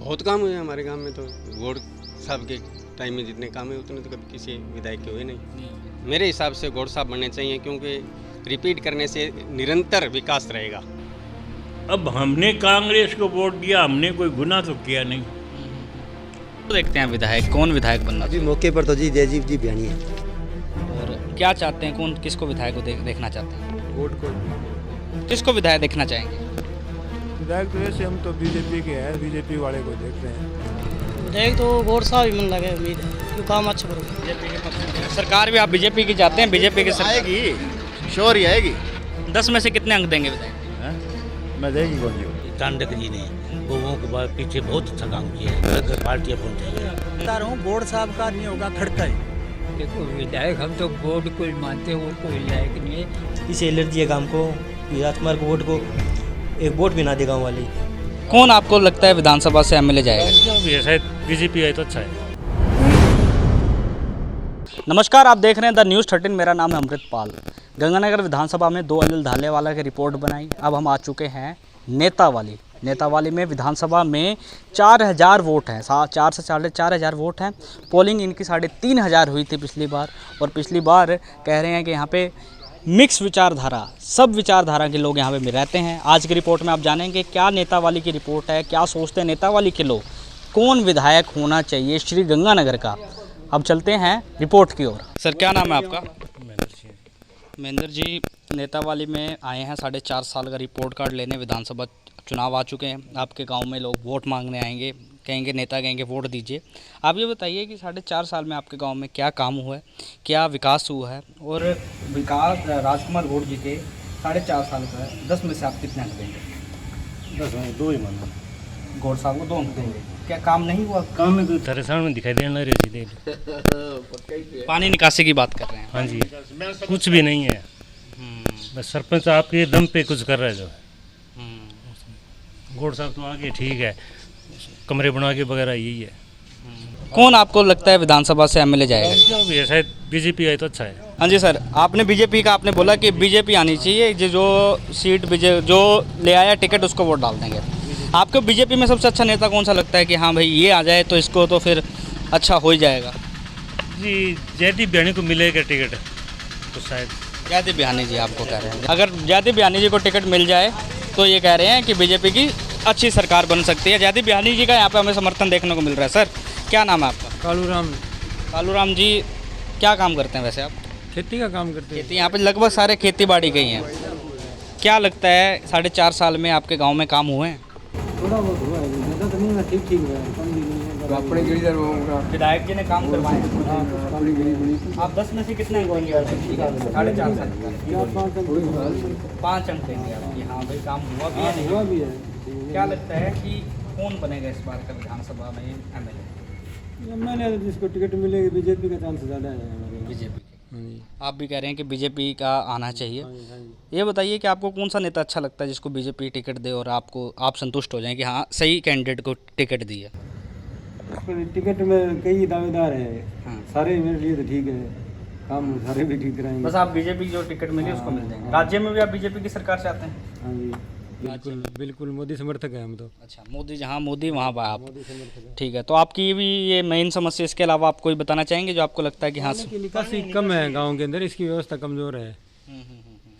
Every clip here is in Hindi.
बहुत काम हुए हमारे गांव में, तो गौड़ साहब के टाइम में जितने काम हुए उतने तो कभी किसी विधायक के हुए नहीं। मेरे हिसाब से गौड़ साहब बनने चाहिए, क्योंकि रिपीट करने से निरंतर विकास रहेगा। अब हमने कांग्रेस को वोट दिया, हमने कोई गुनाह तो किया नहीं। तो देखते हैं विधायक, कौन विधायक बनना अभी मौके पर तो जी जयजीत जी बयानी है। और क्या चाहते हैं, कौन किसको विधायक को देखना चाहते हैं? वोट को किसको विधायक देखना चाहेंगे? विधायक तो ऐसे हम तो बीजेपी के हैं, बीजेपी वाले को देख रहे हैं। विधायक तो गौड़ साहब ही मन लगे, उम्मीद है क्यों काम अच्छा करोगे। सरकार भी आप बीजेपी की चाहते हैं? बीजेपी की सरकार आएगी, श्योर ही आएगी। 10 में से कितने अंक देंगे विधायक? मैं देगी कौन जी? टांडक जी ने लोगों के बाद पीछे बहुत अच्छा काम किया है, पार्टियाँ पहुँचाई। बता रहा हूँ बोर्ड साहब का नहीं होगा खड़का ही। देखो विधायक हम तो बोर्ड को ही मानते हैं, और कोई विधायक नहीं है। इसे एलर्जी है काम को, राजकुमार को वोट को एक वोट भी ना दे गाँव वाले। कौन आपको लगता है विधानसभा से एमएलए जाएगा? शायद बीजेपी आई तो अच्छा है। नमस्कार, आप देख रहे हैं द न्यूज़ 13। मेरा नाम है अमृतपाल। गंगानगर विधानसभा में 2 अनिल धालेवाला की रिपोर्ट बनाई। अब हम आ चुके हैं नेतावाली में। विधानसभा में 4000 वोट हैं, 4 से 4,500 वोट हैं। पोलिंग इनकी 3,500 हुई थी पिछली बार, और पिछली बार कह रहे हैं कि यहाँ पे मिक्स विचारधारा, सब विचारधारा के लोग यहाँ पे रहते हैं। आज की रिपोर्ट में आप जानेंगे क्या नेतावाली की रिपोर्ट है, क्या सोचते हैं नेतावाली के लोग, कौन विधायक होना चाहिए श्री गंगानगर का। अब चलते हैं रिपोर्ट की ओर। सर क्या नाम है आपका? महेंद्र जी, नेतावाली में आए हैं 4.5 साल का रिपोर्ट कार्ड लेने। विधानसभा चुनाव आ चुके हैं, आपके गांव में लोग वोट मांगने आएंगे, कहेंगे नेता कहेंगे वोट दीजिए। आप ये बताइए कि 4.5 साल में आपके गांव में क्या काम हुआ है, क्या विकास हुआ है? और विकास राजकुमार गौड़ जी के 4.5 साल का है, 10 में से आप कितने अंक देंगे? 10 में 2 ही मानो। गौड़ साहब को 2 अंक देंगे। क्या काम नहीं हुआ? काम में तो तेरे सामने दिखाई देने लग रही थी। पानी निकासी की बात कर रहे हैं। हाँ जी, कुछ भी नहीं है। बस सरपंच आपके दम पे कुछ कर रहा है जो है। गौड़ साहब तो आगे ठीक है, कमरे बना के वगैरह यही है। कौन आपको लगता है विधानसभा से एमएलए जाएगा? जो भी है, शायद बीजेपी आई तो अच्छा है। हाँ जी सर, आपने बीजेपी का आपने बोला कि बीजेपी आनी चाहिए, जो सीट जो ले आया टिकट उसको वोट डाल देंगे। आपको बीजेपी में सबसे अच्छा नेता कौन सा लगता है कि हाँ भाई ये आ जाए तो इसको तो फिर अच्छा हो ही जाएगा? जी, जयदीप बयानी को मिलेगा टिकट तो शायद। जयदीप बयानी जी आपको कह रहे हैं, अगर जयदीप बयानी जी को टिकट मिल जाए तो ये कह रहे हैं कि बीजेपी की अच्छी सरकार बन सकती है। जयदीप बयानी जी का यहाँ पे हमें समर्थन देखने को मिल रहा है। सर क्या नाम है आपका? कालूराम जी, क्या काम करते हैं वैसे आप? खेती का काम करते हैं। खेती, यहाँ पे लगभग सारे खेती बाड़ी के ही हैं। क्या लगता है 4.5 साल में आपके गाँव में काम हुए हैं? थोड़ा बहुत हुआ है, ज़्यादा तो नहीं है, ठीक ठीक हुआ है, कम भी नहीं है। अपने गिरीधर होगा, विधायक जी ने काम करवाए हैं। अपनी गरीब आप 10 में से कितने अंक देंगे? 4.5 साल का 5 अंक देंगे आप कि हाँ भाई काम हुआ भी है, हुआ भी है। क्या लगता है कि कौन बनेगा इस बार का विधानसभा में एमएलए? मैंने जिसको टिकट मिलेगी बीजेपी का चांस ज़्यादा है। बीजेपी। आप भी कह रहे हैं कि बीजेपी का आना चाहिए। ये बताइए कि आपको कौन सा नेता अच्छा लगता है जिसको बीजेपी टिकट दे और आप संतुष्ट हो जाएं कि हाँ सही कैंडिडेट को टिकट दी है? टिकट में कई दावेदार हैं। हाँ। सारे मेरे लिए तो ठीक है, काम सारे भी ठीक कराएंगे। बस आप बीजेपी जो टिकट मिली उसको मिल जाएंगे। राज्य में भी आप बीजेपी की सरकार चाहते हैं? हाँ जी, बिल्कुल बिल्कुल मोदी समर्थक है हम तो। अच्छा, मोदी जहाँ मोदी वहाँ बा आप। ठीक है, तो आपकी भी ये मेन समस्या, इसके अलावा आप कोई बताना चाहेंगे जो आपको लगता है कि हाँ? निकासी कम है गांव के अंदर, इसकी व्यवस्था कमज़ोर है।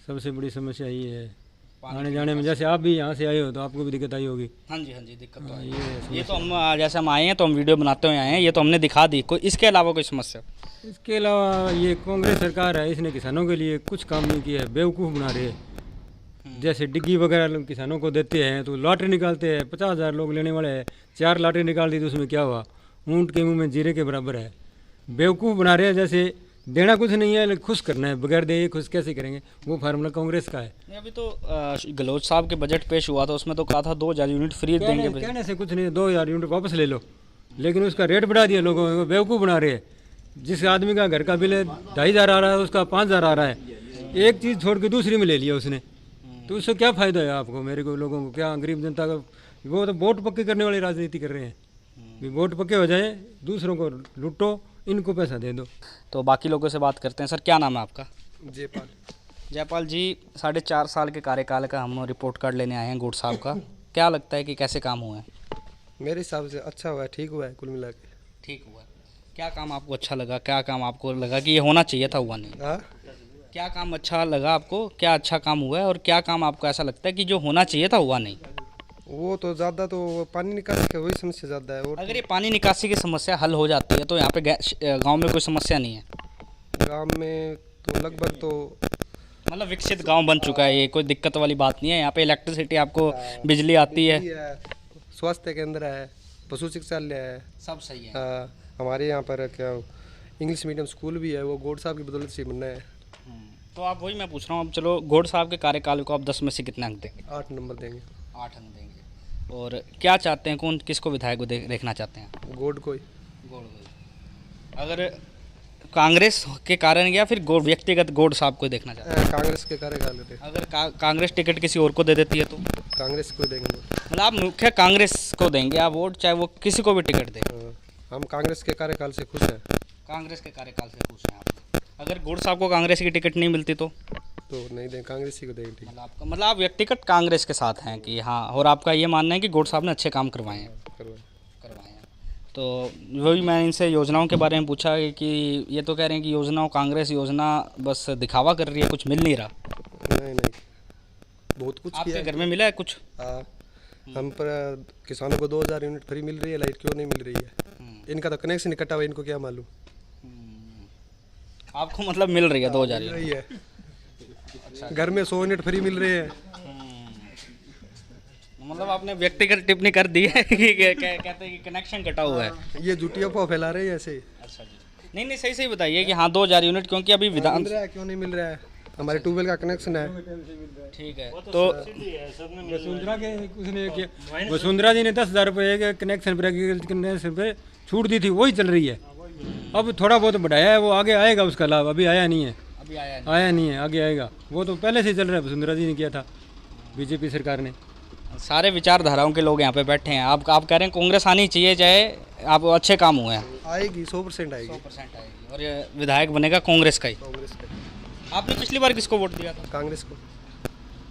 सबसे बड़ी समस्या ये है। आने जाने में, जैसे आप भी यहाँ से आए हो तो आपको भी दिक्कत आई होगी। हाँ जी दिक्कत तो आई। ये तो हम जैसे हम आए हैं तो हम वीडियो बनाते हुए आए हैं, ये तो हमने दिखा दी। कोई इसके अलावा कोई समस्या? इसके अलावा ये कांग्रेस सरकार है, इसने किसानों के लिए कुछ काम नहीं किया है, बेवकूफ़ बना रहे हैं। जैसे डिग्गी वगैरह किसानों को देते हैं तो लॉटरी निकालते हैं, 50,000 लोग लेने वाले हैं, 4 लॉटरी निकाल दी तो उसमें क्या हुआ? ऊँट के मुंह में जीरे के बराबर है। बेवकूफ़ बना रहे हैं, जैसे देना कुछ नहीं है, खुश करना है, बगैर दे खुश कैसे करेंगे? वो फार्मूला कांग्रेस का है। अभी तो गहलोत साहब के बजट पेश हुआ था, उसमें तो कहा था 2,000 यूनिट फ्री देंगे। कहने से कुछ नहीं, 2,000 यूनिट वापस ले लो, लेकिन उसका रेट बढ़ा दिया लोगों को, बेवकूफ़ बना रहे हैं। जिस आदमी का घर का बिल 2,500 आ रहा है, उसका 5,000 आ रहा है। एक चीज़ छोड़ के दूसरी में ले लिया उसने, तो उससे क्या फ़ायदा है आपको, मेरे को, लोगों को? क्या गरीब जनता का? वो तो वोट पक्के करने वाली राजनीति कर रहे हैं। वोट पक्के हो जाए, दूसरों को लूटो, इनको पैसा दे दो। तो बाकी लोगों से बात करते हैं। सर क्या नाम है आपका? जयपाल जी, 4.5 साल के कार्यकाल का हम रिपोर्ट कार्ड लेने आए हैं गौड़ साहब का। क्या लगता है कि कैसे काम हुए हैं? मेरे हिसाब से अच्छा हुआ है, ठीक हुआ है कुल मिला के। ठीक हुआ। क्या काम आपको अच्छा लगा, क्या काम आपको लगा कि ये होना चाहिए था, हुआ नहीं? हाँ, क्या काम अच्छा लगा आपको, क्या अच्छा काम हुआ है, और क्या काम आपको ऐसा लगता है कि जो होना चाहिए था हुआ नहीं? वो तो ज़्यादा तो पानी निकासी का वही समस्या ज़्यादा है। और अगर ये पानी निकासी की समस्या हल हो जाती है तो यहाँ पे गांव में कोई समस्या नहीं है? गांव में तो लगभग तो मतलब विकसित गांव बन चुका है ये, कोई दिक्कत वाली बात नहीं है। यहाँ पे इलेक्ट्रिसिटी आपको, बिजली आती है, स्वास्थ्य केंद्र है, पशु चिकित्सालय है, सब सही है। हमारे यहाँ पर क्या इंग्लिश मीडियम स्कूल भी है, वो गौड़ साहब की बदौलत से बनना है। तो आप वही मैं पूछ रहा हूँ, अब चलो गौड़ साहब के कार्यकाल को आप 10 में से कितने अंक देंगे? 8 नंबर देंगे। 8 अंक देंगे। और क्या चाहते हैं, कौन किसको विधायक को देखना चाहते हैं? गौड़ को ही। गौड़ को। अगर कांग्रेस के कारण या फिर व्यक्तिगत गौड़ साहब को देखना चाहते हैं? कांग्रेस के कार्यकाल में। अगर कांग्रेस टिकट किसी और को दे देती है तो? कांग्रेस को देंगे। मतलब आप मुख्य कांग्रेस को देंगे आप वोट, चाहे वो किसी को भी टिकट दे? हम कांग्रेस के कार्यकाल से खुश हैं। कांग्रेस के कार्यकाल से खुश हैं आप? अगर गौड़ साहब को कांग्रेस की टिकट नहीं मिलती तो नहीं दें, कांग्रेस ही को देंगे। ठीक। मतलब आप व्यक्तिगत कांग्रेस के साथ हैं कि हाँ, और आपका ये मानना है कि गौड़ साहब ने अच्छे काम करवाए हैं? करवाए हैं। तो वही मैं इनसे योजनाओं के बारे में पूछा कि ये तो कह रहे हैं कि योजनाओं, कांग्रेस योजना बस दिखावा कर रही है, कुछ मिल नहीं रहा। नहीं, बहुत कुछ आपके घर में मिला है कुछ? हम पर किसानों को 2000 यूनिट फ्री मिल रही है, लाइट क्यों नहीं मिल रही है? इनका तो कनेक्शन नहीं कटा हुआ, इनको क्या मालूम। आपको मतलब मिल रही है 2000 रही है। घर में 100 यूनिट फ्री मिल रहे हैं। मतलब आपने व्यक्तिगत टिप्पणी कर दी है कि कहते हैं कि कनेक्शन कटा हुआ है। ये झूठी अफवाह फैला रहे हैं ऐसे। अच्छा जी। नहीं, सही बताइए कि हाँ 2000 यूनिट, क्योंकि अभी विधान क्यों नहीं मिल रहा है? हमारे ट्यूबवेल का कनेक्शन है। ठीक है। तो वसुंधरा के उसने किया, वसुंधरा जी ने 10,000 रुपये के कनेक्शन पे छूट दी थी, वही चल रही है। अब थोड़ा बहुत बढ़ाया है, वो आगे आएगा उसका लाभ, अभी आया नहीं है। अभी आया नहीं है, आगे आएगा। वो तो पहले से चल रहा है, वसुंधरा जी ने किया था, बीजेपी सरकार ने। सारे विचारधाराओं के लोग यहाँ पे बैठे हैं। आप कह रहे हैं कांग्रेस आनी चाहिए, चाहे आप अच्छे काम हुए हैं? आएगी, 100% आएगी। 100% आएगी। और ये विधायक बनेगा कांग्रेस का ही? कांग्रेस का। आपने पिछली बार किसको वोट दिया था? कांग्रेस को।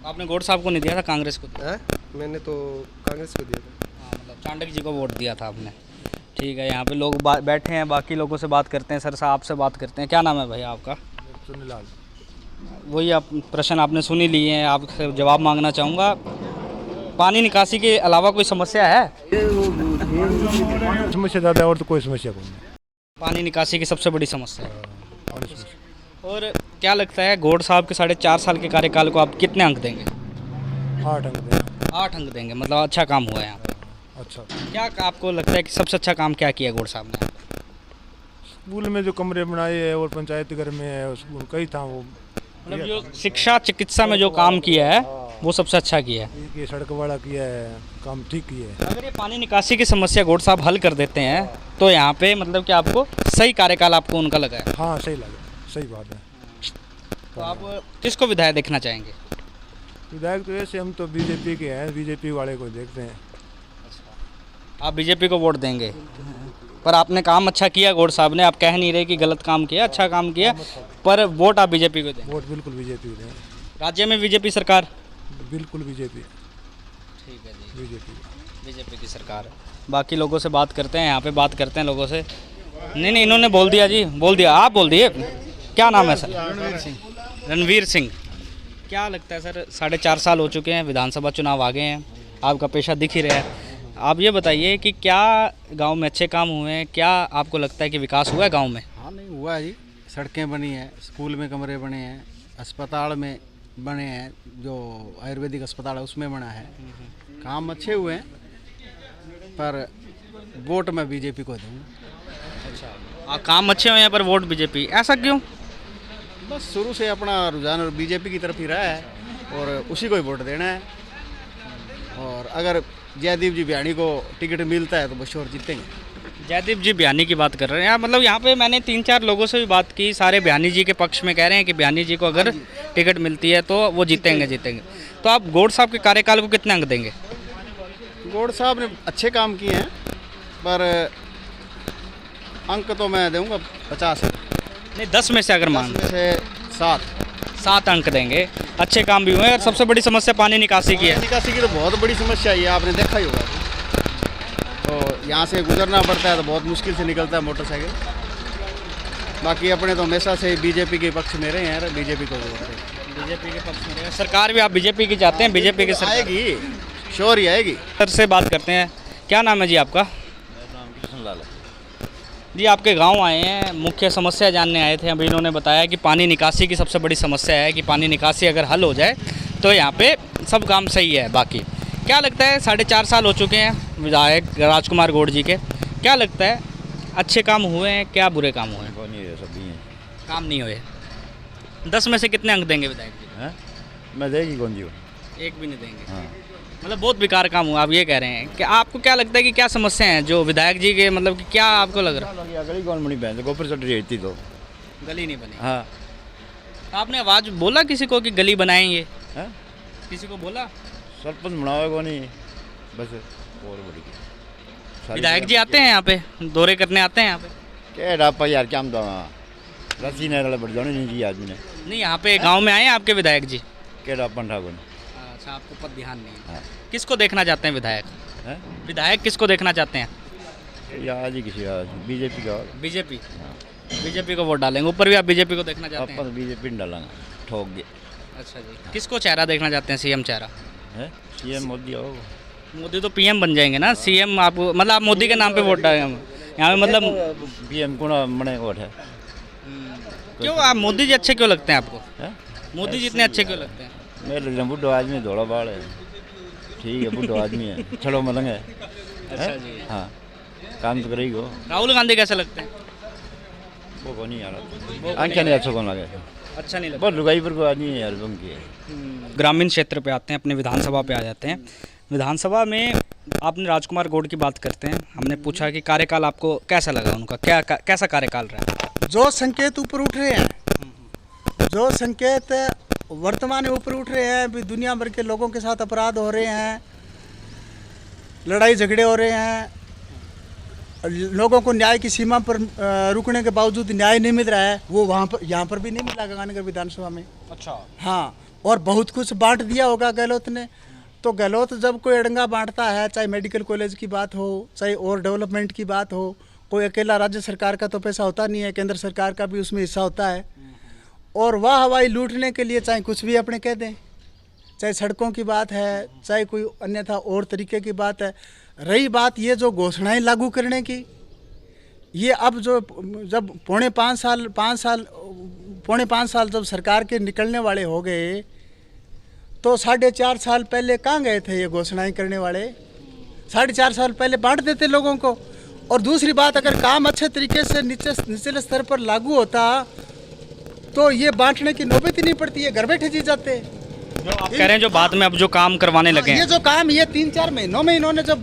आपने गौड़ साहब को नहीं दिया था, कांग्रेस को दिया? मैंने तो कांग्रेस को दिया था। हाँ, मतलब चाणक्य जी को वोट दिया था आपने। ठीक है। यहाँ पे लोग बैठे हैं, बाकी लोगों से बात करते हैं। सर साहब से बात करते हैं। क्या नाम है भैया आपका? सुनीलाल। वही आप प्रश्न आपने सुनी लिए हैं, आपसे जवाब मांगना चाहूँगा। पानी निकासी के अलावा कोई समस्या है? समस्या ज़्यादा और तो कोई समस्या नहीं। पानी निकासी की सबसे बड़ी समस्या है। और क्या लगता है गौड़ साहब के 4.5 साल के कार्यकाल को आप कितने अंक देंगे? 8 अंक देंगे। 8 अंक देंगे। मतलब अच्छा काम हुआ है यहाँ पे? अच्छा। क्या आपको लगता है कि सबसे अच्छा काम क्या किया गौड़ साहब ने? स्कूल में जो कमरे बनाए हैं और पंचायत घर में है, उनका ही था वो। मतलब जो शिक्षा चिकित्सा में जो काम किया है वो सबसे अच्छा किया है। ये सड़क वाला किया है, काम ठीक किया है। अगर ये पानी निकासी की समस्या गौड़ साहब हल कर देते हैं तो यहाँ पे मतलब कि आपको सही कार्यकाल आपको उनका लगा है? हाँ, सही लगा, सही बात है। तो आप किसको विधायक देखना चाहेंगे? विधायक तो ऐसे हम तो बीजेपी के हैं, बीजेपी वाले को देखते हैं। आप बीजेपी को वोट देंगे, पर आपने काम अच्छा किया गौड़ साहब ने, आप कह नहीं रहे कि गलत काम किया, अच्छा काम किया, पर वोट आप बीजेपी को देंगे? वोट बिल्कुल बीजेपी को देंगे। राज्य में बीजेपी सरकार? बिल्कुल बीजेपी। ठीक है जी, बीजेपी की सरकार। बाकी लोगों से बात करते हैं, यहाँ पे बात करते हैं लोगों से। नहीं, इन्होंने बोल दिया जी, बोल दिया। आप बोल दिए। क्या नाम है सर? रणवीर सिंह। क्या लगता है सर, 4.5 साल हो चुके हैं, विधानसभा चुनाव आ गए हैं, आपका पेशा दिख ही रहा है। आप ये बताइए कि क्या गांव में अच्छे काम हुए हैं? क्या आपको लगता है कि विकास हुआ है गांव में? हाँ, नहीं हुआ है जी। सड़कें बनी हैं, स्कूल में कमरे बने हैं, अस्पताल में बने हैं, जो आयुर्वेदिक अस्पताल है उसमें बना है। काम अच्छे हुए हैं, पर वोट मैं बीजेपी को दूँगा। अच्छा, काम अच्छे हुए हैं पर वोट बीजेपी, ऐसा क्यों? बस शुरू से अपना रुझान बीजेपी की तरफ ही रहा है और उसी को ही वोट देना है। और अगर जयदीप जी बियानी को टिकट मिलता है तो बशोर जीतेंगे। जयदीप जी बियानी की बात कर रहे हैं, मतलब यहाँ पे मैंने 3-4 लोगों से भी बात की, सारे बियानी जी के पक्ष में कह रहे हैं कि बियानी जी को अगर टिकट मिलती है तो वो जीतेंगे। तो आप गौड़ साहब के कार्यकाल को कितने अंक देंगे? गौड़ साहब ने अच्छे काम किए हैं, पर अंक तो मैं दूंगा 50 नहीं, 10 में से अगर मान 7 अंक देंगे। अच्छे काम भी हुए हैं और सबसे बड़ी समस्या पानी निकासी की है। निकासी की तो बहुत बड़ी समस्या है, आपने देखा ही होगा। तो यहाँ से गुजरना पड़ता है तो बहुत मुश्किल से निकलता है मोटरसाइकिल। बाकी अपने तो हमेशा से बीजेपी के पक्ष में रहे हैं, बीजेपी को वोट दें। बीजेपी के पक्ष में रहेगा। सरकार भी आप बीजेपी की चाहते हैं? बीजेपी की सरकार आएगी, श्योर ही आएगी। सर से बात करते हैं। क्या नाम है जी आपका? कृष्णलाल। जी आपके गांव आए हैं, मुख्य समस्या जानने आए थे। अभी इन्होंने बताया कि पानी निकासी की सबसे बड़ी समस्या है कि पानी निकासी अगर हल हो जाए तो यहाँ पे सब काम सही है। बाकी क्या लगता है, 4.5 साल हो चुके हैं विधायक राजकुमार गौड़ जी के, क्या लगता है अच्छे काम हुए हैं, क्या बुरे काम हुए हैं? काम नहीं हुए। 10 में से कितने अंक देंगे विधायक जी? मैं देगी कौन जी? एक भी नहीं देंगे। हाँ। मतलब बहुत बेकार काम हुआ, आप ये कह रहे हैं कि आपको क्या लगता है कि क्या समस्या है जो विधायक जी के, मतलब कि क्या आपको लग रहा है? गली कौन बनी बहन गोपर चट रही थी तो गली नहीं बनी। हाँ। आपने आवाज़ बोला किसी को कि गली बनाएंगे? है? किसी को बोला? सरपंच बनाओ कौन नहीं बस और बड़ी विधायक जी आते हैं यहाँ पे, दौरे करने आते हैं यहाँ पे? क्या डापा यार क्या रस्सी ने बढ़ जाने नहीं चाहिए आदमी ने। नहीं, यहाँ पे गांव में आए हैं आपके विधायक जी? क्या डापन ठाकुर। अच्छा, आपको पर ध्यान नहीं है। हाँ। किसको देखना चाहते हैं विधायक? है? विधायक किसको देखना चाहते हैं? आज ही किसी बीजेपी का। बीजेपी? बीजेपी को वोट डालेंगे। ऊपर भी आप बीजेपी को देखना चाहते हैं? अपन बीजेपी में डालेंगे, ठोक दे। अच्छा जी। किसको चेहरा देखना चाहते हैं, सीएम चेहरा? है सीएम मोदी आओ। मोदी तो पीएम बन जाएंगे ना। सीएम आप मतलब आप मोदी के नाम पे वोट डालेंगे यहाँ पे? मतलब पीएम को ना मने वोट है। क्यों, आप मोदी जी अच्छे क्यों लगते हैं आपको? है? मोदी जी इतने अच्छे क्यों लगते हैं? मेरे बुढ़ो आदमी धोड़ा बाल है, ठीक है बुढ़ो आदमी है, छड़ो मलंग है। अच्छा जी। हाँ, काम तो करेगी वो। राहुल गांधी कैसे लगते हैं? वो कौन नहीं यार, आंखें नहीं अच्छा कौन लगे। अच्छा नहीं लगता। बहुत लुगाई पर को आदमी है यार उनकी है। ग्रामीण क्षेत्र पे आते हैं, अपने विधानसभा पे आ जाते हैं। विधानसभा में आपने राजकुमार गौड़ की बात करते हैं, हमने पूछा कि कार्यकाल आपको कैसा लगा उनका, कैसा कार्यकाल रहा? जो संकेत ऊपर उठ रहे हैं, जो संकेत वर्तमान में ऊपर उठ रहे हैं, भी दुनिया भर के लोगों के साथ अपराध हो रहे हैं, लड़ाई झगड़े हो रहे हैं, लोगों को न्याय की सीमा पर रुकने के बावजूद न्याय नहीं मिल रहा है, वो वहाँ पर यहाँ पर भी नहीं मिला गंगानगर विधानसभा में। अच्छा। हाँ, और बहुत कुछ बांट दिया होगा गहलोत ने। तो गहलोत जब कोई अड़ंगा बांटता है, चाहे मेडिकल कॉलेज की बात हो, चाहे और डेवलपमेंट की बात हो, कोई अकेला राज्य सरकार का तो पैसा होता नहीं है, केंद्र सरकार का भी उसमें हिस्सा होता है। और वह हवाई लूटने के लिए चाहे कुछ भी अपने कह दें, चाहे सड़कों की बात है, चाहे कोई अन्यथा और तरीके की बात है। रही बात ये जो घोषणाएं लागू करने की, ये अब जो जब पौने पाँच साल जब सरकार के निकलने वाले हो गए, तो 4.5 साल पहले कहाँ गए थे ये घोषणाएं करने वाले? 4.5 साल पहले बांट देते लोगों को। और दूसरी बात, अगर काम अच्छे तरीके से निचले स्तर पर लागू होता तो ये बांटने की नौबत ही नहीं पड़ती है, घर बैठे जी जाते। जो आप कह रहे हैं, जो बाद में अब जो काम करवाने लगे हैं, ये जो काम ये 3-4 महीनों में इन्होंने जब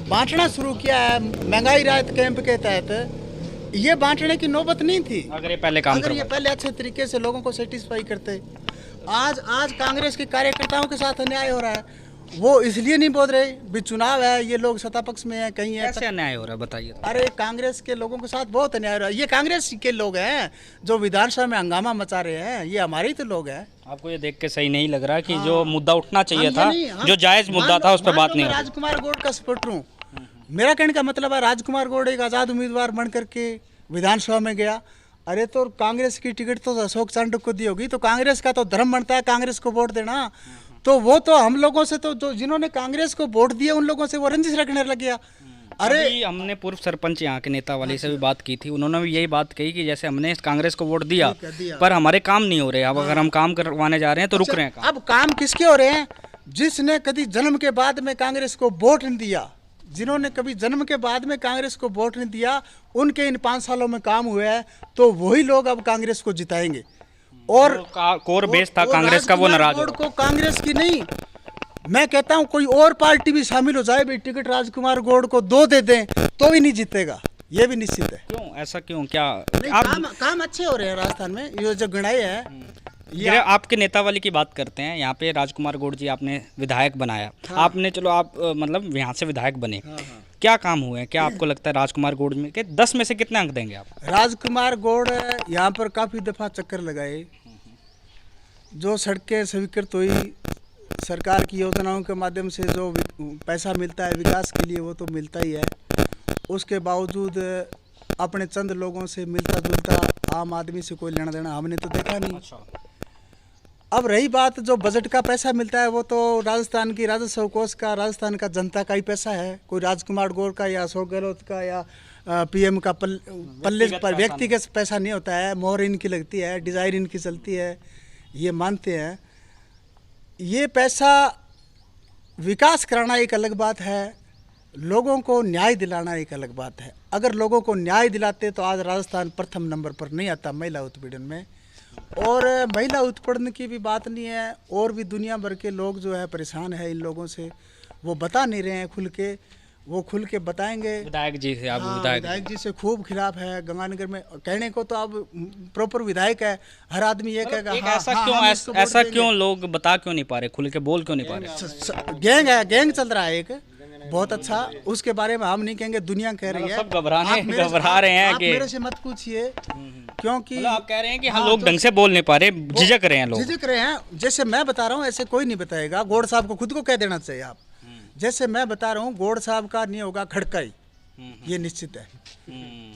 बांटना शुरू किया है महंगाई राहत कैंप के तहत, ये बांटने की नौबत नहीं थी अगर ये पहले काम ये पहले अच्छे तरीके से लोगों को सेटिस्फाई करते। आज कांग्रेस के कार्यकर्ताओं के साथ अन्याय हो रहा है। वो इसलिए नहीं बोल रहे भी चुनाव है, ये लोग सत्ता पक्ष में है, कहीं है। कैसे अन्याय हो रहा है बताइए? अरे कांग्रेस के लोगों के साथ बहुत अन्याय हो रहा है। ये कांग्रेस के लोग हैं जो विधानसभा में हंगामा मचा रहे हैं, ये हमारे ही तो लोग हैं। आपको ये देख के सही नहीं लग रहा कि जो मुद्दा उठना चाहिए था, जो जायज मुद्दा था, उस पर बात नहीं? राजकुमार गौड़ का सपोर्टर हूँ। मेरा कहने का मतलब है, राजकुमार गौड़ एक आज़ाद उम्मीदवार बन करके विधानसभा में गया। अरे तो कांग्रेस की टिकट तो अशोक चांडक को दी होगी, तो कांग्रेस का तो धर्म बनता है कांग्रेस को वोट देना। तो वो तो हम लोगों से, तो जो जिन्होंने कांग्रेस को वोट दिया उन लोगों से वो रंजिश रखने लग गया। अरे हमने पूर्व सरपंच यहाँ के नेता वाली से भी बात की थी, उन्होंने भी यही बात कही कि जैसे हमने कांग्रेस को वोट दिया पर हमारे काम नहीं हो रहे, अब अगर हम काम करवाने जा रहे हैं तो रुक रहे हैं काम। अब काम किसके हो रहे हैं? जिसने कभी जन्म के बाद में कांग्रेस को वोट नहीं दिया, जिन्होंने कभी जन्म के बाद में कांग्रेस को वोट नहीं दिया, उनके इन 5 सालों में काम हुआ है, तो वही लोग अब कांग्रेस को जिताएंगे। और कोर बेस था कांग्रेस का, वो नाराज को कांग्रेस की नहीं, मैं कहता हूं कोई और पार्टी भी शामिल हो जाए, भी टिकट राजकुमार गौड़ को 2 दे दें तो भी नहीं जीतेगा, ये भी निश्चित है। क्यों ऐसा, क्यों, क्या काम अच्छे हो रहे हैं राजस्थान में, ये जो गणाई है। ये आपके नेता वाली की बात करते हैं, यहाँ पे राजकुमार गौड़ जी आपने विधायक बनाया। हाँ। आपने चलो आप मतलब यहाँ से विधायक बने। हाँ। क्या काम हुए हैं, क्या आपको लगता है राजकुमार गौड़ में के 10 में से कितने अंक देंगे आप? राजकुमार गौड़ यहाँ पर काफ़ी दफ़ा चक्कर लगाए, जो सड़कें स्वीकृत हुई, सरकार की योजनाओं के माध्यम से जो पैसा मिलता है विकास के लिए, वो तो मिलता ही है। उसके बावजूद अपने चंद लोगों से मिलता जुलता आम आदमी से कोई लेना देना हमने तो देखा नहीं। अब रही बात जो बजट का पैसा मिलता है वो तो राजस्थान की राजस्व कोष का, राजस्थान का जनता का ही पैसा है। कोई राजकुमार गौर का या अशोक गहलोत का या पीएम का पल्ले पर व्यक्तिगत पैसा नहीं होता है। मोहर इनकी लगती है, डिज़ाइन इनकी चलती है, ये मानते हैं। ये पैसा विकास कराना एक अलग बात है, लोगों को न्याय दिलाना एक अलग बात है। अगर लोगों को न्याय दिलाते तो आज राजस्थान प्रथम नंबर पर नहीं आता महिला उत्पीड़न में। और महिला उत्पीड़न की भी बात नहीं है, और भी दुनिया भर के लोग जो है परेशान है इन लोगों से, वो बता नहीं रहे हैं खुल के, वो खुल के बताएंगे। विधायक जी से आप विधायक जी से खूब खिलाफ है गंगानगर में। कहने को तो अब प्रॉपर विधायक है, हर आदमी ये कहेगा ऐसा क्यों लोग बता क्यों नहीं पा रहे, खुल के बोल क्यों नहीं पा रहे? गैंग है, गैंग चल रहा है एक बहुत अच्छा, उसके बारे में हम नहीं कहेंगे, दुनिया कह रही है। सब घबरा रहे हैं आप मेरे से मत पूछिए, क्योंकि आप कह रहे हैं कि हम लोग ढंग से बोल नहीं पा रहे, झिझक रहे हैं लोग। झिझक रहे हैं, जैसे मैं बता रहा हूँ ऐसे कोई नहीं बताएगा। गौड़ साहब को खुद को कह देना चाहिए आप, जैसे मैं बता रहा हूँ गौड़ साहब का नहीं होगा खड़का ही, ये निश्चित है।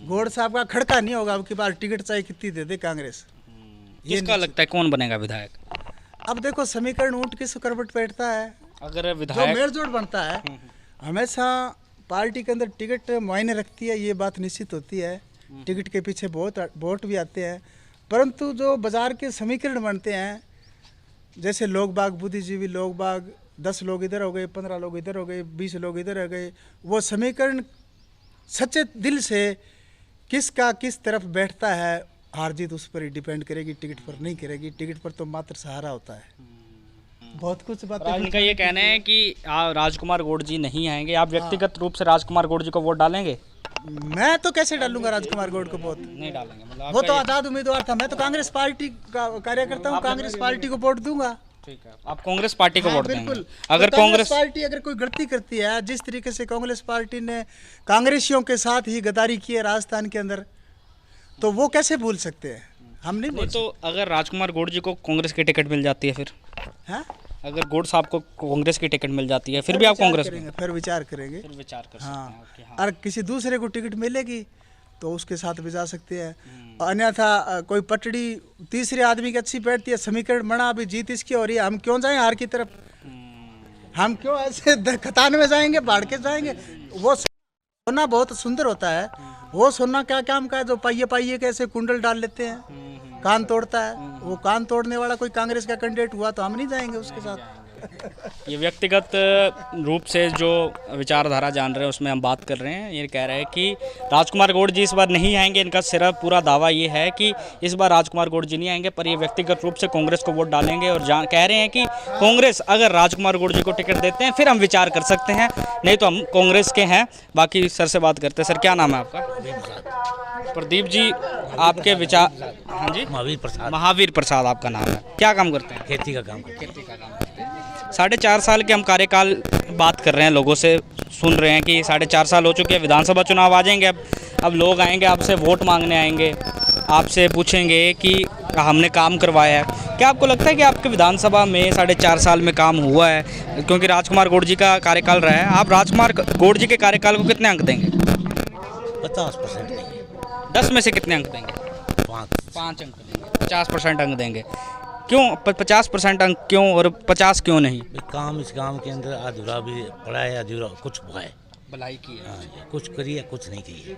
गौड़ साहब का खड़का नहीं होगा, अब की बार टिकट चाहे कितनी दे दे कांग्रेस। किसका लगता है कौन बनेगा विधायक? अब देखो समीकरण ऊंट किस करवट बैठता है। अगर जो विधायक मेलजोल बनता है, हमेशा पार्टी के अंदर टिकट मायने रखती है, ये बात निश्चित होती है। टिकट के पीछे बहुत वोट भी आते हैं, परंतु जो बाजार के समीकरण बनते हैं, जैसे लोग बाग, बुद्धिजीवी लोग बाग, 10 लोग इधर हो गए, 15 लोग इधर हो गए, 20 लोग इधर हो गए, वो समीकरण सच्चे दिल से किसका किस तरफ बैठता है, हार जीत उस पर ही डिपेंड करेगी, टिकट पर नहीं करेगी। टिकट पर तो मात्र सहारा होता है। बहुत कुछ बातें। इनका ये कहना है कि राजकुमार गौड़ जी नहीं आएंगे, आप व्यक्तिगत रूप से राजकुमार गौड़ जी को वोट डालेंगे? मैं तो कैसे डालूंगा राजकुमार गौड़ को वोट? नहीं डालेंगे, मतलब वो तो आजाद उम्मीदवार था, मैं तो कांग्रेस पार्टी का कार्यकर्ता हूँ, कांग्रेस पार्टी को वोट दूंगा। ठीक है, आप कांग्रेस पार्टी को वोट देंगे? बिल्कुल। अगर कांग्रेस पार्टी अगर कोई गलती करती है, जिस तरीके से कांग्रेस पार्टी ने कांग्रेसियों के साथ ही गद्दारी की है राजस्थान के अंदर, तो वो कैसे भूल सकते हैं? हम नहीं भूल। तो अगर राजकुमार गौड़ जी को कांग्रेस की टिकट मिल जाती है फिर? हाँ, अगर गौड़ साहब को कांग्रेस की टिकट मिल जाती है फिर भी आप कांग्रेस करेंगे? फिर विचार करेंगे, फिर विचार कर सकते हैं। हाँ, और किसी दूसरे को टिकट मिलेगी तो उसके साथ भी जा सकते हैं। अन्यथा कोई पटड़ी तीसरे आदमी की अच्छी बैठती है, समीकरण बना, अभी जीत इसकी हो रही है, हम क्यों जाएं हार की तरफ? हम क्यों ऐसे खतान में जाएंगे, बाढ़ के जाएंगे? वो सोना बहुत सुंदर होता है, वो सोना क्या काम का है जो पाइये पाइये के ऐसे कुंडल डाल लेते हैं, कान तोड़ता है। वो कान तोड़ने वाला कोई कांग्रेस का कैंडिडेट हुआ तो हम नहीं जाएंगे उसके साथ। ये व्यक्तिगत रूप से जो विचारधारा जान रहे हैं उसमें हम बात कर रहे हैं। ये कह रहे हैं कि राजकुमार गौड़ जी इस बार नहीं आएंगे, इनका सिर्फ पूरा दावा ये है कि इस बार राजकुमार गौड़ जी नहीं आएंगे, पर ये व्यक्तिगत रूप से कांग्रेस को वोट डालेंगे। और कह रहे हैं कि कांग्रेस अगर राजकुमार गौड़ जी को टिकट देते हैं फिर हम विचार कर सकते हैं, नहीं तो हम कांग्रेस के हैं। बाकी सर से बात करते हैं। सर क्या नाम है आपका? प्रदीप जी, आपके विचार? हाँ जी, महावीर प्रसाद आपका नाम है। क्या काम करते हैं? खेती का काम। 4.5 साल के हम कार्यकाल बात कर रहे हैं, लोगों से सुन रहे हैं कि 4.5 साल हो चुके हैं, विधानसभा चुनाव आ जाएंगे। अब लोग आएंगे, आपसे वोट मांगने आएंगे, आपसे पूछेंगे कि हमने काम करवाया है। क्या आपको लगता है कि आपके विधानसभा में 4.5 साल में काम हुआ है? क्योंकि राजकुमार गौड़ जी का कार्यकाल रहा है, आप राजकुमार गौड़ जी के कार्यकाल को कितने अंक देंगे? 50% नहीं, 10 में से कितने अंक देंगे? 5 अंक देंगे। 50% अंक देंगे। क्यों 50% अंक क्यों, और 50 क्यों नहीं? काम इस काम के अंदर अधूरा भी पड़ा है, अधूरा कुछ हुआ है, भलाई की है। हाँ, कुछ करी है, कुछ नहीं की है।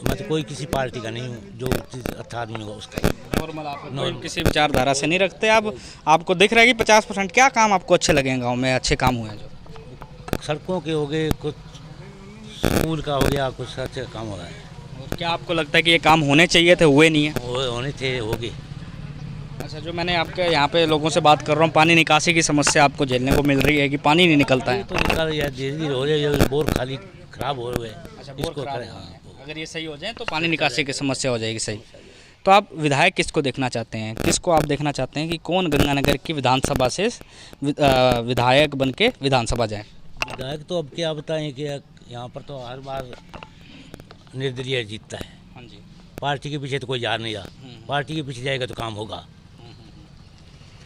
मैं तो कोई किसी पार्टी का नहीं हूँ, जो अच्छा आदमी होगा उसका। नॉर्मल, आप कोई किसी विचारधारा से नहीं रखते। अब आपको दिख रहा है कि 50%। क्या काम आपको अच्छे लगे गाँव में, अच्छे काम हुए हैं? जो सड़कों के हो गए, कुछ स्कूल का हो गया, कुछ अच्छे काम हो रहा है। क्या आपको लगता है कि ये काम होने चाहिए थे, हुए नहीं है? होने थे, हो गए। अच्छा, जो मैंने आपके यहाँ पे लोगों से बात कर रहा हूँ, पानी निकासी की समस्या आपको झेलने को मिल रही है कि पानी नहीं निकलता है? तो निकल रही है, धीरे-धीरे हो रही है, बोर खाली खराब हो रहे हैं। अच्छा, बोर खराब हो रहे हैं। अगर ये सही हो जाए तो पानी निकासी की समस्या हो जाएगी सही। तो आप विधायक किसको देखना चाहते हैं? किसको आप देखना चाहते हैं कि कौन गंगानगर की विधानसभा से विधायक बन के विधानसभा जाए? विधायक तो अब क्या बताएं कि यहाँ पर तो हर बार निर्दलीय जीतता है। हाँ जी, पार्टी के पीछे तो कोई जा नहीं रहा, पार्टी के पीछे जाएगा तो काम होगा।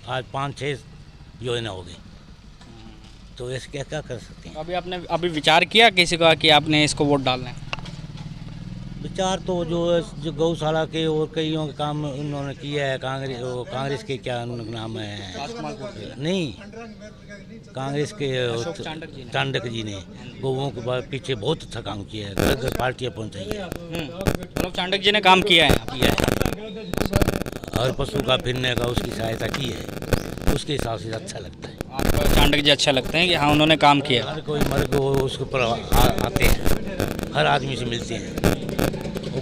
आज 5-6 योजना हो गई, तो ऐसे क्या क्या कर सकते हैं? अभी आपने विचार किया किसी का कि आपने इसको वोट डालना है? विचार तो जो गौशाला के और कईयों के काम उन्होंने किया है। कांग्रेस के क्या नाम है, नहीं कांग्रेस के चांडक जी ने गौओं के पीछे बहुत अच्छा काम किया है, घर घर पार्टियाँ पहुँचाई है। मतलब चांडक जी ने काम किया है। हर पशु का फिरने का उसकी सहायता की है, उसके हिसाब से अच्छा लगता है। आपको चांडक जी अच्छा लगते हैं कि हाँ उन्होंने काम किया? हर कोई मर्द उसके ऊपर आते हैं, हर आदमी से मिलते हैं।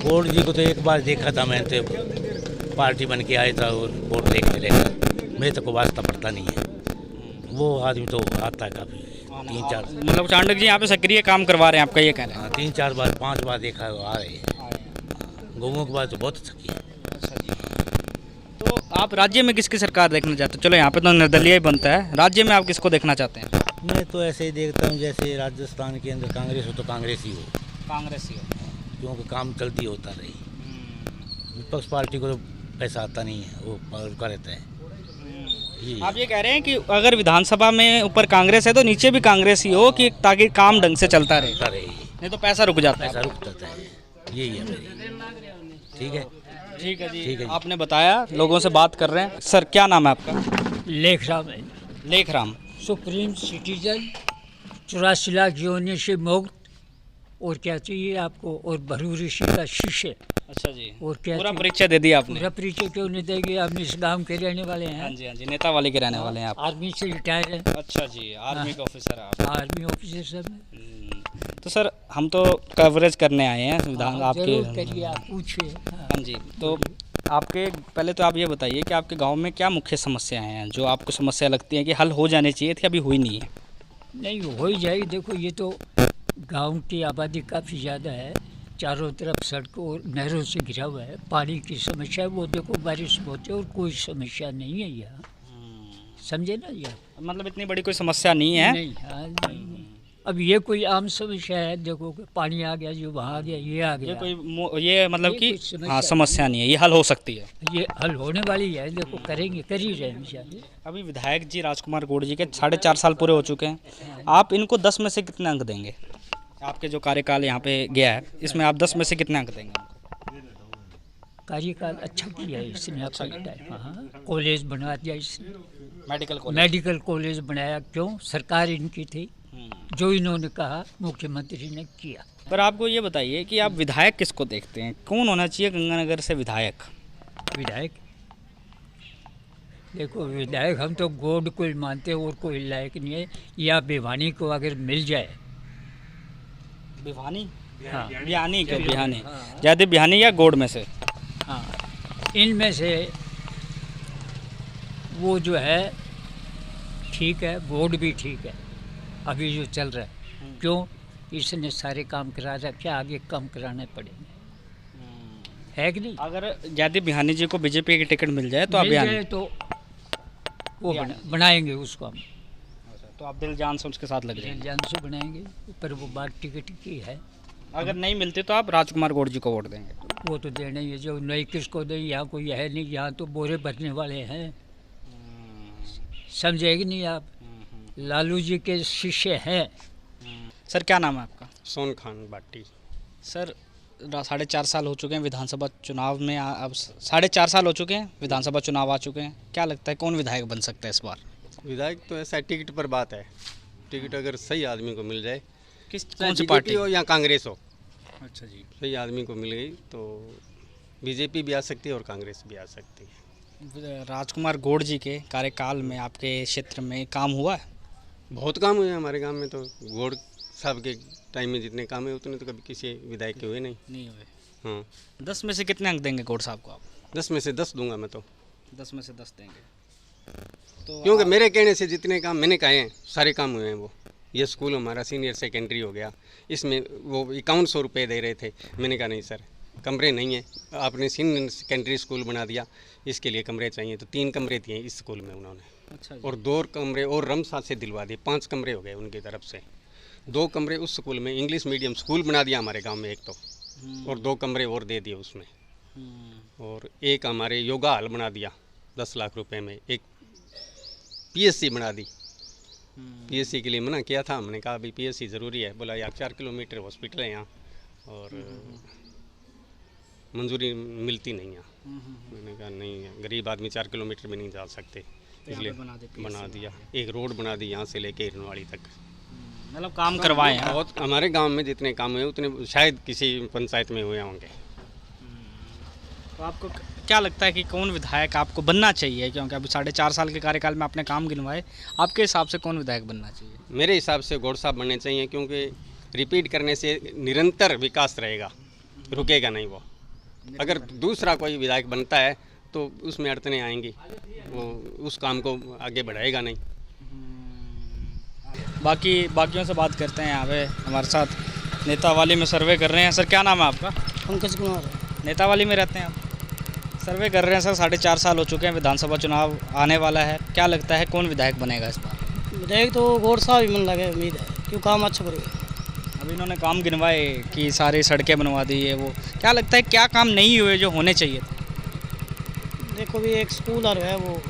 गौड़ जी को तो एक बार देखा था मैं, तो पार्टी बन के आया था और वोट लेके चले गया। मेरे तक वास्ता पड़ता नहीं है, वो आदमी तो आता है काफ़ी 3-4। मतलब चांडक जी यहाँ पे सक्रिय काम करवा रहे हैं, आपका ये कहना है? 3-4 बार 5 बार देखा आ रहे हैं। गौओं के बाद तो बहुत अच्छा किया। तो आप राज्य में किसकी सरकार देखना चाहते हैं? चलो यहाँ पे तो निर्दलीय ही बनता है, राज्य में आप किसको देखना चाहते हैं? मैं तो ऐसे ही देखता हूँ जैसे राजस्थान के अंदर कांग्रेस हो तो कांग्रेस ही हो, कांग्रेस ही हो, क्योंकि काम जल्दी होता रही। विपक्ष पार्टी को तो पैसा आता नहीं है, वो रुका रहता है। आप ये कह रहे हैं कि अगर विधानसभा में ऊपर कांग्रेस है तो नीचे भी कांग्रेस ही हो, कि ताकि काम ढंग से चलता रहे, नहीं तो पैसा रुक जाता है। पैसा रुक जाता है, यही है मेरी। ठीक है, ठीक है जी, ठीक है जी। आपने बताया, लोगों से बात कर रहे हैं। सर क्या नाम है आपका? लेखराम है। लेखराम। सुप्रीम सिटीजन, 84 लाख योनि से मुक्त, और क्या चाहिए आपको? और भरूरी का शीशे। अच्छा जी, और क्या पूरा चाहिए? परिचय दे दिया आपने। पूरा परिचय क्यों नहीं देंगे? हम इस गांव के रहने वाले हैं। हाँ जी, हाँ जी, नेता वाले के रहने वाले हैं आप। आर्मी से रिटायर है। अच्छा जी, आर्मी के ऑफिसर आप। आर्मी ऑफिसर सब। तो सर हम तो कवरेज करने आए हैं विधान आपके। जरूर करिए, आप पूछिए। हाँ जी, तो आपके पहले तो आप ये बताइए कि आपके गांव में क्या मुख्य समस्याएं हैं जो आपको समस्या लगती है कि हल हो जानी चाहिए थी, अभी हुई नहीं है? नहीं, हो ही जाएगी। देखो ये तो गांव की आबादी काफ़ी ज़्यादा है, चारों तरफ सड़कों और नहरों से घिरा हुआ है। पानी की समस्या वो देखो बारिश में होती है और कोई समस्या नहीं है यहाँ, समझे ना? यहाँ मतलब इतनी बड़ी कोई समस्या नहीं है। नहीं, हाँ नहीं। अब ये कोई आम समस्या है, देखो कि पानी आ गया, जो वहाँ आ गया, ये आ गया। ये मतलब ये कि कोई समस्या हाँ समस्या नहीं है, ये हल हो सकती है। ये हल होने वाली है, देखो करेंगे, कर ही रहे हैं इंशाल्लाह। अभी विधायक जी राजकुमार गौड़ जी के 4.5 साल पूरे हो चुके हैं, आप इनको 10 में से कितने अंक देंगे? आपके जो कार्यकाल यहाँ पे गया है इसमें आप 10 में से कितने अंक देंगे? कार्यकाल अच्छा किया है इसने अपने टाइम। हाँ, कॉलेज बना दिया इसने, मेडिकल कॉलेज बनाया। क्यों? सरकार इनकी थी, जो इन्होंने कहा मुख्यमंत्री ने किया। पर आपको ये बताइए कि आप विधायक किसको देखते हैं, कौन होना चाहिए गंगानगर से विधायक? विधायक देखो, विधायक हम तो गॉड को ही मानते हैं और कोई लायक नहीं है। या भिवानी को अगर मिल जाए। भिवानी? हाँ, बिहानी क्यों? बिहानी, जयदीप बिहानी या गौड़ में से? हाँ, इनमें से वो जो है ठीक है, गॉड भी ठीक है अभी जो चल रहा है। क्यों? इसने सारे काम करा रखे, आगे कम कराने पड़ेंगे, है कि नहीं? अगर जयदीप बिहानी जी को बीजेपी की टिकट मिल जाए तो आप मिल जाए तो वो बनाएंगे उसको हम। तो आप दिल जान से उसके साथ लग जाएंगे? दिल जान से बनाएंगे, पर वो बात टिकट की है। अगर नहीं मिलती तो आप राजकुमार गौड़ जी को वोट देंगे? वो तो देना ही है, जो नहीं किसको दे। यहाँ कोई है नहीं, यहाँ तो बोरे भरने वाले हैं, समझेगी नहीं आप? लालू जी के शिष्य हैं। सर क्या नाम है आपका? सोन खान बाटी। सर 4.5 साल हो चुके हैं विधानसभा चुनाव में, अब 4.5 साल हो चुके हैं, विधानसभा चुनाव आ चुके हैं, क्या लगता है कौन विधायक बन सकता है इस बार? विधायक तो ऐसा टिकट पर बात है, टिकट अगर सही आदमी को मिल जाए, कौन सी पार्टी हो या कांग्रेस हो, अच्छा जी, सही आदमी को मिल गई तो बीजेपी भी आ सकती है और कांग्रेस भी आ सकती है। राजकुमार गौड़ जी के कार्यकाल में आपके क्षेत्र में काम हुआ है? बहुत काम हुए हमारे गांव में, तो गौड़ साहब के टाइम में जितने काम हुए उतने तो कभी किसी विधायक के हुए नहीं हुए। हाँ। 10 में से कितने अंक देंगे गौड़ साहब को आप? 10 में से 10 दूंगा मैं तो। 10 में से 10 देंगे तो? क्योंकि मेरे कहने से जितने काम मैंने कहे हैं सारे काम हुए हैं। वो ये स्कूल हमारा सीनियर सेकेंडरी हो गया, इसमें वो 5100 रुपये दे रहे थे, मैंने कहा नहीं सर कमरे नहीं है, आपने सीनियर सेकेंडरी स्कूल बना दिया, इसके लिए कमरे चाहिए, तो 3 कमरे दिए इस स्कूल में उन्होंने। अच्छा। और 2 कमरे और रमसा से दिलवा दिए, 5 कमरे हो गए उनकी तरफ से। 2 कमरे उस स्कूल में, इंग्लिश मीडियम स्कूल बना दिया हमारे गांव में एक तो, और 2 कमरे और दे दिए उसमें। और एक हमारे योगा हॉल बना दिया 10 लाख रुपए में, एक पीएससी बना दी। पीएससी के लिए मना किया था, हमने कहा अभी पीएससी ज़रूरी है, बोला यार 4 किलोमीटर हॉस्पिटल है यहाँ, और मंजूरी मिलती नहीं है। मैंने कहा नहीं है, गरीब आदमी 4 किलोमीटर भी नहीं जा सकते, इसलिए बना दिया। एक रोड बना दी यहाँ से लेके हिरनवाड़ी तक। मतलब काम करवाए हैं। बहुत हमारे गांव में जितने काम हुए उतने शायद किसी पंचायत में हुए होंगे। तो आपको क्या लगता है कि कौन विधायक आपको बनना चाहिए, क्योंकि अभी 4.5 साल के कार्यकाल में आपने काम गिनवाए, आपके हिसाब से कौन विधायक बनना चाहिए? मेरे हिसाब से गौड़ साहब बनने चाहिए, क्योंकि रिपीट करने से निरंतर विकास रहेगा, रुकेगा नहीं वो। अगर दूसरा कोई विधायक बनता है तो उसमें अड़चनें आएंगी, वो उस काम को आगे बढ़ाएगा नहीं। बाकियों से बात करते हैं। यहाँ पे हमारे साथ नेतावाली में सर्वे कर रहे हैं। सर क्या नाम है आपका? पंकज कुमार। नेतावाली में रहते हैं आप? सर्वे कर रहे हैं सर, 4.5 साल हो चुके हैं, विधानसभा चुनाव आने वाला है, क्या लगता है कौन विधायक बनेगा इस बार? विधायक तो गौड़ साहब ही मन लगे, उम्मीद है, क्यों काम अच्छा करेगा। अभी इन्होंने काम गिनवाए कि सारी सड़कें बनवा दी है, वो क्या लगता है क्या काम नहीं हुए जो होने चाहिए थे? देखो भी एक स्कूल आ रहा है, वो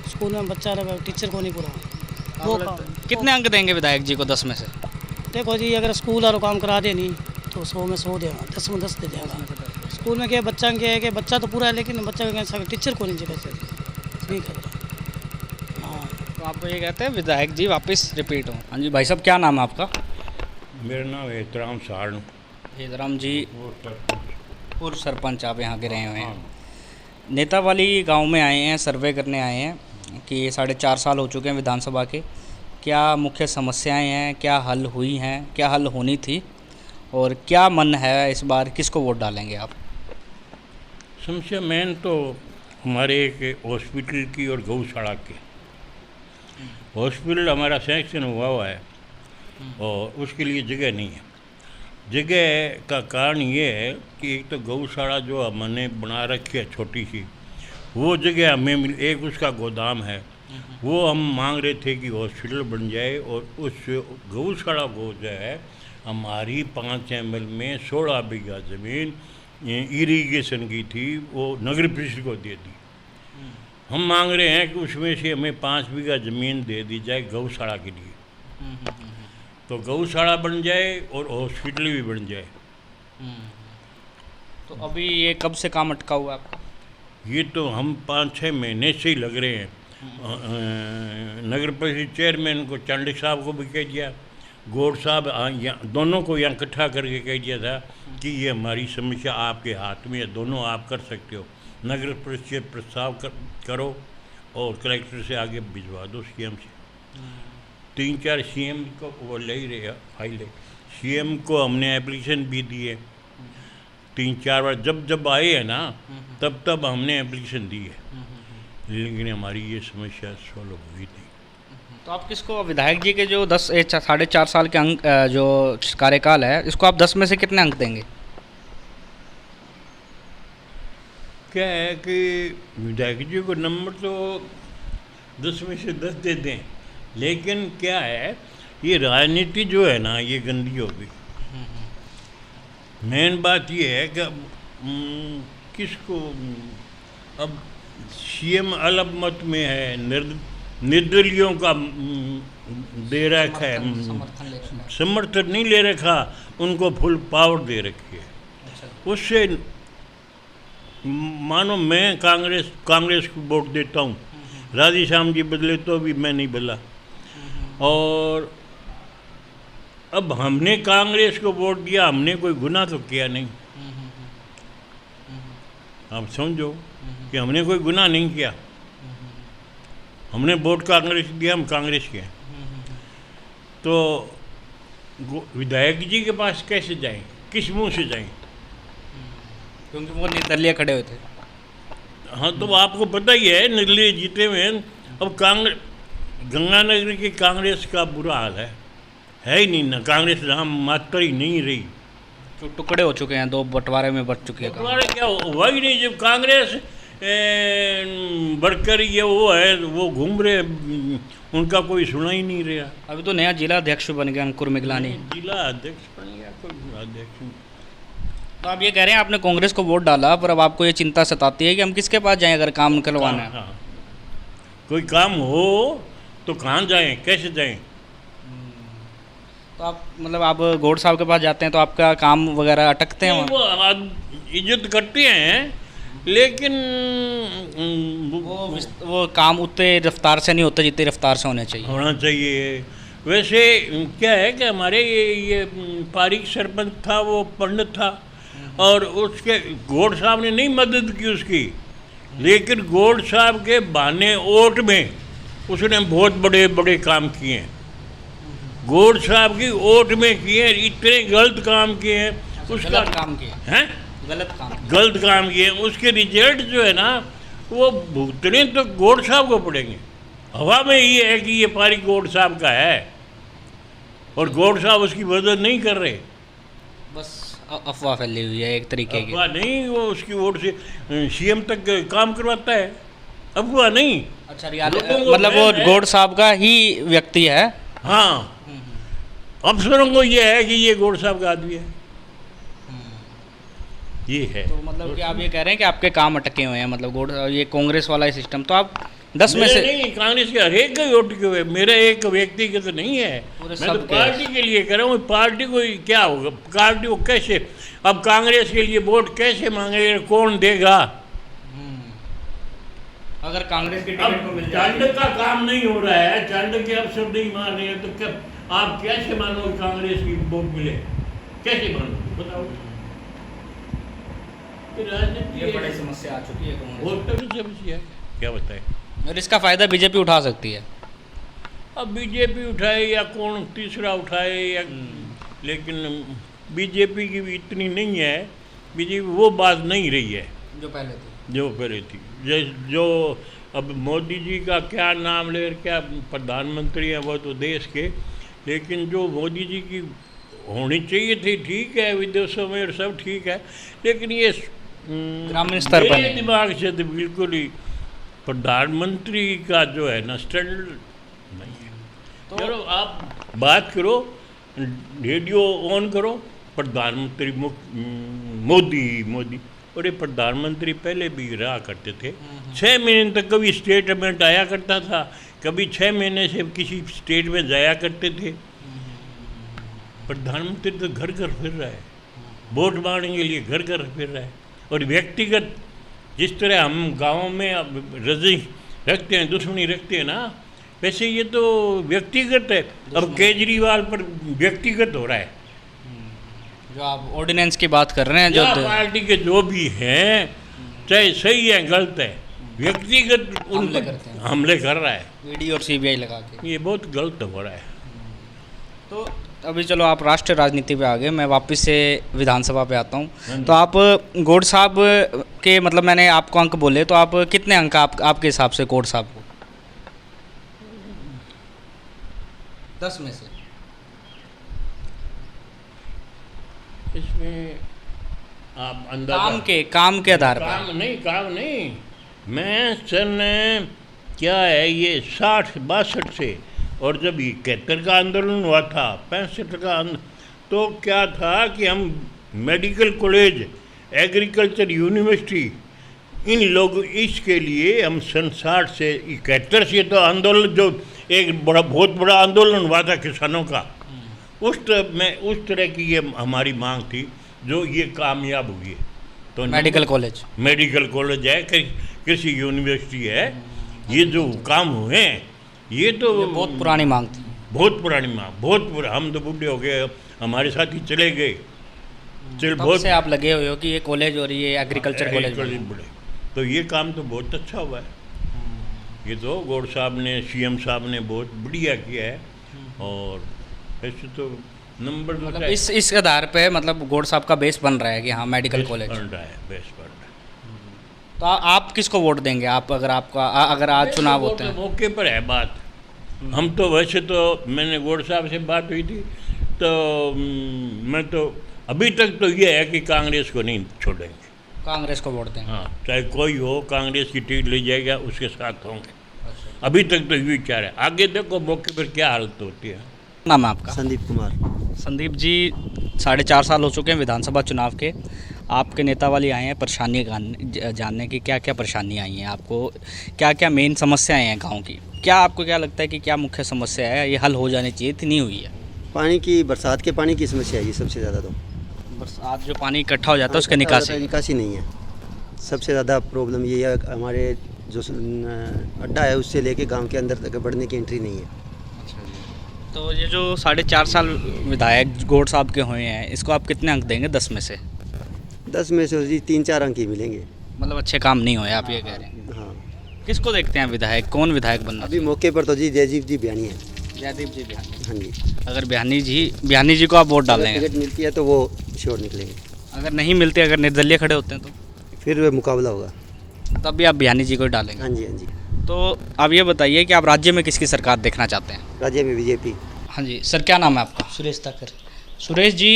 स्कूल में बच्चा रहा है, टीचर को नहीं पूरा वो काम। कितने अंक देंगे विधायक जी को 10 में से? देखो जी, अगर स्कूल आ काम करा दे नहीं तो 100 में 100 देगा, 10 में 10 दे देगा। स्कूल में क्या बच्चा क्या है कि बच्चा तो पूरा है, लेकिन बच्चा का टीचर को नहीं जगह से ठीक है। हाँ, तो आपको ये कहते हैं विधायक जी वापस रिपीट हो। हाँ जी भाई साहब, क्या नाम है आपका? मेरा नाम एहतराम सारण। एहतराम जी, पूर्व सरपंच आप यहाँ के रहे हुए हैं। नेतावाली गांव में आए हैं, सर्वे करने आए हैं कि 4.5 साल हो चुके हैं विधानसभा के, क्या मुख्य समस्याएं हैं, क्या हल हुई हैं, क्या हल होनी थी, और क्या मन है इस बार किसको वोट डालेंगे आप? समस्या मेन तो हमारे एक हॉस्पिटल की और गौशाला के। हॉस्पिटल हमारा सैंक्शन हुआ है और उसके लिए जगह नहीं है। जगह का कारण ये है कि एक तो गौशाला जो हमने बना रखी है छोटी सी, वो जगह हमें एक उसका गोदाम है, वो हम मांग रहे थे कि हॉस्पिटल बन जाए, और उस गौशाला को जो है हमारी 5 ML में 16 बीघा ज़मीन इरिगेशन की थी, वो नगर परिषद को दे दी। हम मांग रहे हैं कि उसमें से हमें 5 बीघा ज़मीन दे दी जाए गौशाला के लिए, तो गौशाला बन जाए और हॉस्पिटल भी बन जाए। तो अभी ये कब से काम अटका हुआ है आपका? ये तो हम 5-6 महीने से ही लग रहे हैं। नगर परिषद चेयरमैन को चांडिक साहब को भी कह दिया, गौड़ साहब दोनों को यहाँ इकट्ठा करके कह दिया था कि ये हमारी समस्या आपके हाथ में है, दोनों आप कर सकते हो। नगर परिषद प्रस्ताव करो और कलेक्टर से आगे भिजवा दो CM से। 3-4 CM को वो ले ही रहे फाइल है, CM को हमने एप्लीकेशन भी दी है 3-4 बार, जब आए हैं ना तब हमने एप्लीकेशन दी है, लेकिन हमारी ये समस्या सॉल्व हुई नहीं। तो आप किसको, विधायक जी के जो 4.5 साल के अंक जो कार्यकाल है, इसको आप 10 में से कितने अंक देंगे? क्या है कि विधायक जी को नंबर तो 10 में से 10 दे दें, लेकिन क्या है ये राजनीति जो है ना ये गंदी हो गई। मेन बात ये है कि किसको अब CM अलग मत में है, निर्दलियों का दे रखा है, समर्थन नहीं ले रखा, उनको फुल पावर दे रखी है। उससे मानो मैं कांग्रेस को वोट देता हूँ, राधे श्याम जी बदले तो भी मैं नहीं बदला, और अब हमने कांग्रेस को वोट दिया, हमने कोई गुनाह तो किया नहीं। आप समझो कि हमने कोई गुनाह नहीं किया, हमने वोट कांग्रेस दिया, हम कांग्रेस के हैं। तो विधायक जी के पास कैसे जाएं, किस मुंह से जाएं? क्योंकि वो निर्दलीय खड़े हुए थे। हाँ, तो आपको पता ही है निर्दलीय जीते हुए। अब गंगानगर की कांग्रेस का बुरा हाल है ही नहीं ना, कांग्रेस नाम मात्र ही नहीं रही, तो टुकड़े हो चुके हैं, 2 बंटवारे में बट चुके हैं। बंटवारे क्या हुआ ही नहीं, जब कांग्रेस बढ़कर ये वो है वो घूम रहे, उनका कोई सुना ही नहीं रहा। अभी तो नया जिला अध्यक्ष बन गया अंकुर मिगलानी, जिला अध्यक्ष बन गया, कोई अध्यक्ष। तो आप ये कह रहे हैं आपने कांग्रेस को वोट डाला, पर अब आपको ये चिंता सताती है कि हम किसके पास जाएं अगर काम करवाना है? हाँ, कोई काम हो तो कहाँ जाएं, कैसे जाएं? तो आप मतलब आप गौड़ साहब के पास जाते हैं तो आपका काम वगैरह अटकते हैं नहीं, वहाँ? वो इज्जत करते हैं, लेकिन वो काम उतने रफ्तार से नहीं होता जितनी रफ्तार से होने चाहिए। होना चाहिए। वैसे क्या है कि हमारे ये पारिक सरपंच था, वो पंडित था, और उसके गौड़ साहब ने नहीं मदद की उसकी, लेकिन गौड़ साहब के बहाने वोट में उसने बहुत बड़े बड़े काम किए हैं। गौड़ साहब की वोट में किए, इतने गलत काम किए हैं, उसका गलत काम किए हैं, गलत काम किए, उसके रिजल्ट जो है ना वो भुगतने तो गौड़ साहब को पड़ेंगे। हवा में ये है कि ये पारी गौड़ साहब का है और गौड़ साहब उसकी मदद नहीं कर रहे, बस अफवाह फैली हुई है एक तरीके की। अफवाह नहीं, वो उसकी वोट से सीएम तक काम करवाता है, अफवाह नहीं। अच्छा, मतलब वो गौड़ साहब का ही व्यक्ति है। हाँ, अफसरों को ये है कि ये गौड़ साहब का आदमी है, ये है। तो मतलब कि आप ये कह रहे हैं कि आपके काम अटके हुए हैं, मतलब गौड़ ये कांग्रेस वाला सिस्टम, तो आप 10 में से नहीं, कांग्रेस के हरेक का वोट क्यों है, मेरा एक व्यक्तिगत तो नहीं है, मैं तो पार्टी के लिए कर रहा हूँ। पार्टी को क्या होगा, पार्टी को कैसे, अब कांग्रेस के लिए वोट कैसे मांगेगा, कौन देगा? अगर कांग्रेस के टिकट को मिल जाए, चंड का काम नहीं हो रहा है, चंड के अफसर नहीं मान रहे हैं, तो क्या आप कैसे मानो कांग्रेस की वोट मिले, कैसे मानो बताओ? ये बड़ी समस्या आ चुकी है बहुत बड़ी समस्या है, क्या बताए। और इसका फायदा बीजेपी उठा सकती है। अब बीजेपी उठाए या कौन तीसरा उठाए या, लेकिन बीजेपी की भी इतनी नहीं है, बीजेपी वो बात नहीं रही है जो पहले थी। जो अब मोदी जी का क्या नाम ले, क्या प्रधानमंत्री हैं वो तो देश के, लेकिन जो मोदी जी की होनी चाहिए थी, ठीक है, विदेशों में सब ठीक है, लेकिन ये ग्रामीण स्तर पर दिमाग से तो बिल्कुल ही प्रधानमंत्री का जो है ना स्टैंडर्ड नहीं है। तो चलो आप बात करो, रेडियो ऑन करो, प्रधानमंत्री मोदी, और ये प्रधानमंत्री पहले भी रहा करते थे। 6 महीने तक कभी स्टेटमेंट आया करता था, कभी 6 महीने से किसी स्टेट में जाया करते थे। प्रधानमंत्री तो घर घर फिर रहा है, वोट मांगने के लिए घर घर फिर रहा है। और व्यक्तिगत जिस तरह हम गाँव में रजिश रखते हैं, दुश्मनी रखते हैं ना, वैसे ये तो व्यक्तिगत है। अब केजरीवाल पर व्यक्तिगत हो रहा है, जो आप ऑर्डिनेंस की बात कर रहे हैं, जो पार्टी के जो भी हैं, चाहे सही है गलत है, व्यक्तिगत हमले कर रहा है, ईडी और सीबीआई लगा के, ये बहुत गलत हो रहा है। तो अभी चलो आप राष्ट्रीय राजनीति पे आ गए, मैं वापस से विधानसभा पे आता हूँ। तो आप गौड़ साहब के, मतलब मैंने आपको अंक बोले, तो आप कितने अंक आपके हिसाब से गौड़ साहब को? 10 में से इसमें आप अंदाजा काम के आधार पर? काम नहीं, मैं सन क्या है ये 60-62 से, और जब 71 का आंदोलन हुआ था, 65 का तो क्या था कि हम मेडिकल कॉलेज, एग्रीकल्चर यूनिवर्सिटी, इन लोग इसके लिए हम सन 60 से 71 से तो आंदोलन, जो एक बहुत बड़ा आंदोलन हुआ था किसानों का, उस तरह की ये हमारी मांग थी, जो ये कामयाब हुई है। तो मेडिकल कॉलेज है, कृषि यूनिवर्सिटी है, ये जो काम हुए हैं ये तो बहुत पुरानी मांग थी, हम तो बूढ़े हो गए, हमारे साथ ही चले गए, बहुत से आप लगे हुए हो कि ये कॉलेज और ये एग्रीकल्चर कॉलेज बड़े, तो ये काम तो बहुत अच्छा हुआ है। ये तो गौड़ साहब ने, सीएम साहब ने बहुत बढ़िया किया है। और ऐसे तो नंबर मतलब इस आधार पे मतलब गौड़ साहब का बेस बन रहा है कि हाँ मेडिकल कॉलेज बन रहा है, बेस बन रहा है। तो आप किसको वोट देंगे, आप अगर आज चुनाव होते हैं? मौके पर है बात। हम तो वैसे तो मैंने गौड़ साहब से बात हुई थी, तो मैं तो अभी तक तो ये है कि कांग्रेस को नहीं छोड़ेंगे, कांग्रेस को वोट देंगे। हाँ, चाहे कोई हो, कांग्रेस की टिकट ले जाएगा, उसके साथ होंगे। अभी तक तो ये विचार है, आगे देखो मौके पर क्या हालत होती है। नाम है आपका? संदीप कुमार। संदीप जी, 4.5 साल हो चुके हैं विधानसभा चुनाव के, आपके नेता वाली आए हैं परेशानी जानने की, क्या क्या परेशानी आई हैं आपको, क्या क्या मेन समस्याएं हैं गांव की, क्या आपको क्या लगता है कि क्या मुख्य समस्या है, ये हल हो जानी चाहिए थी, नहीं हुई है? पानी की, बरसात के पानी की समस्या है ये सबसे ज़्यादा। तो बरसात जो पानी इकट्ठा हो जाता है उसका निकासी नहीं है। सबसे ज़्यादा प्रॉब्लम ये है, हमारे जो अड्डा है उससे लेके गांव के अंदर तक बढ़ने की एंट्री नहीं है। तो ये जो 4.5 साल विधायक गौड़ साहब के हुए हैं, इसको आप कितने अंक देंगे 10 में से? 10 में से जी 3-4 अंक ही मिलेंगे। मतलब अच्छे काम नहीं हुए आप ये कह रहे हैं? हाँ। किसको देखते हैं विधायक, कौन विधायक बनना? अभी मौके पर तो जी जयदीप जी बयानी है। जयदीप जी बयानी। हाँ जी। अगर बयानी जी को आप वोट डालेंगे? टिकट मिलती है तो वो श्योर निकलेंगे। अगर नहीं मिलती, अगर निर्दलीय खड़े होते हैं तो फिर मुकाबला होगा, तब भी आप बयानी जी को ही डालेंगे? हाँ जी, हाँ जी। तो आप ये बताइए कि आप राज्य में किसकी सरकार देखना चाहते हैं? राज्य में बीजेपी। हाँ जी सर, क्या नाम है आपका? सुरेश ताकर। सुरेश जी,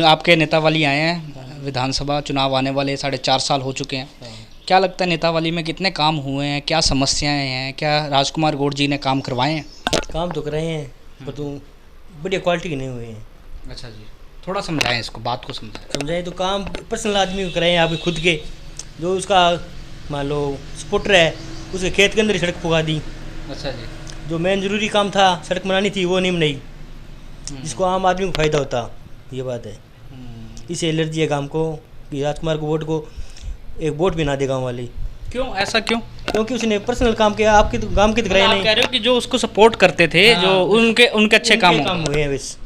आपके नेतावाली आए हैं, विधानसभा चुनाव आने वाले 4.5 साल हो चुके हैं। क्या लगता है नेतावाली में कितने काम हुए हैं, क्या समस्याएं हैं, क्या राजकुमार गौड़ जी ने काम करवाए हैं? काम तो कराए हैं पर तो बढ़िया क्वालिटी के नहीं हुए हैं। अच्छा जी, थोड़ा समझाएं इसको, बात को समझाएं तो काम पर्सनल आदमी को कराए हैं, आपके खुद के, जो उसका मान लो सपोर्टर है उसके खेत के अंदर ही सड़क पुगा दी। अच्छा जी। जो मेन जरूरी काम था, सड़क बनानी थी, वो नहीं बनाई, जिसको आम आदमी को फ़ायदा होता, ये बात है। इसे एलर्जी है गांव को कि राजकुमार को वोट को एक वोट भी ना दे गाँव वाले। क्यों, ऐसा क्यों? क्योंकि उसने पर्सनल काम किया, आपके तो गांव के तो कराए नहीं। आप कह रहे हो कि जो उसको सपोर्ट करते थे, जो उनके अच्छे काम हुए हैं बस।